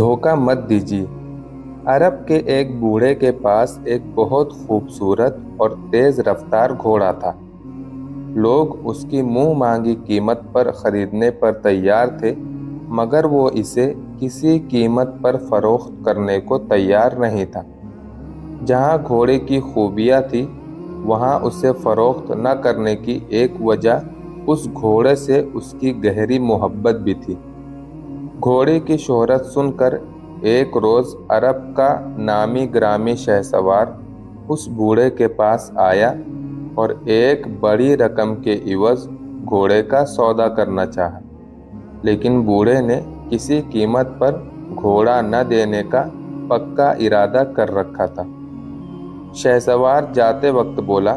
धोखा मत दीजिए। अरब के एक बूढ़े के पास एक बहुत खूबसूरत और तेज रफ्तार घोड़ा था। लोग उसकी मुंह मांगी कीमत पर खरीदने पर तैयार थे, मगर वो इसे किसी कीमत पर फरोख्त करने को तैयार नहीं था। जहां घोड़े की खूबियां थी, वहां उसे फरोख्त न करने की एक वजह उस घोड़े से उसकी गहरी मोहब्बत भी थी। घोड़े की शोहरत सुनकर एक रोज अरब का नामी ग्रामी शहसवार उस बूढ़े के पास आया और एक बड़ी रकम के इवज घोड़े का सौदा करना चाहा। लेकिन बूढ़े ने किसी कीमत पर घोड़ा न देने का पक्का इरादा कर रखा था। शहसवार जाते वक्त बोला,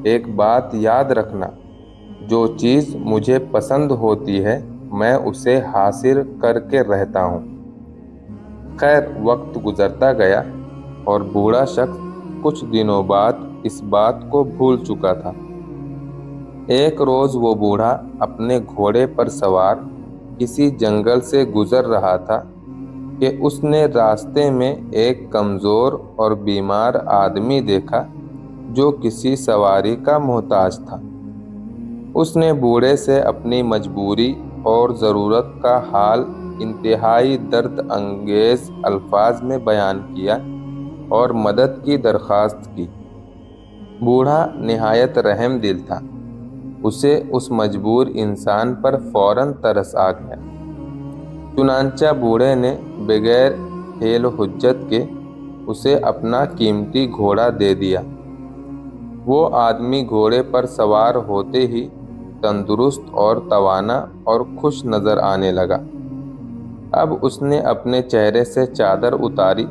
एक बात याद रखना, जो चीज मुझे पसंद होती है मैं उसे हासिल करके रहता हूँ। खैर, वक्त गुजरता गया और बूढ़ा शख्स कुछ दिनों बाद इस बात को भूल चुका था। एक रोज वो बूढ़ा अपने घोड़े पर सवार किसी जंगल से गुजर रहा था कि उसने रास्ते में एक कमजोर और बीमार आदमी देखा जो किसी सवारी का मोहताज था। उसने बूढ़े से अपनी मजबूरी और ज़रूरत का हाल इंतहाई दर्द अंगेज अल्फाज में बयान किया और मदद की दरख्वास्त की। बूढ़ा निहायत रहम दिल था। उसे उस मजबूर इंसान पर फौरन तरस आ गया। चुनांचा बूढ़े ने बगैर हेल हुज्जत के उसे अपना कीमती घोड़ा दे दिया। वो आदमी घोड़े पर सवार होते ही तंदुरुस्त और तवाना और खुश नजर आने लगा। अब उसने अपने चेहरे से चादर उतारी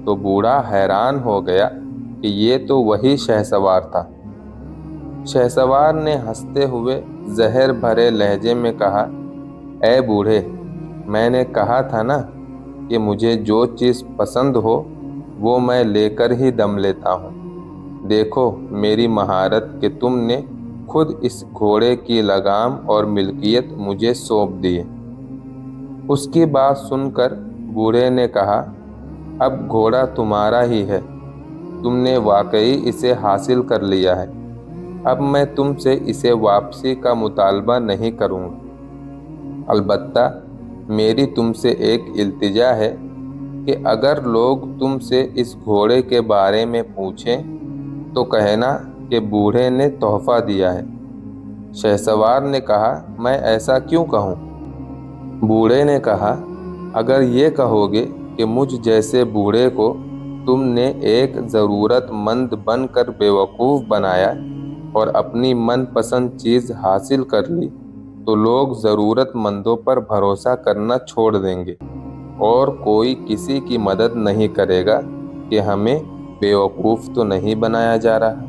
तो बूढ़ा हैरान हो गया कि ये तो वही शहसवार था। शहसवार ने हंसते हुए जहर भरे लहजे में कहा, ऐ बूढ़े, मैंने कहा था ना कि मुझे जो चीज़ पसंद हो वो मैं लेकर ही दम लेता हूँ। देखो मेरी महारत कि तुमने खुद इस घोड़े की लगाम और मिल्कियत मुझे सौंप दी है। उसकी बात सुनकर बूढ़े ने कहा, अब घोड़ा तुम्हारा ही है। तुमने वाकई इसे हासिल कर लिया है। अब मैं तुमसे इसे वापसी का मुतालबा नहीं करूँगा। अलबत्ता मेरी तुमसे एक इल्तिजा है कि अगर लोग तुमसे इस घोड़े के बारे में पूछें तो कहना कि बूढ़े ने तोहफा दिया है। शहसवार ने कहा, मैं ऐसा क्यों कहूँ? बूढ़े ने कहा, अगर ये कहोगे कि मुझ जैसे बूढ़े को तुमने एक ज़रूरतमंद बनकर बेवकूफ़ बनाया और अपनी मनपसंद चीज़ हासिल कर ली, तो लोग ज़रूरतमंदों पर भरोसा करना छोड़ देंगे और कोई किसी की मदद नहीं करेगा कि हमें बेवकूफ़ तो नहीं बनाया जा रहा।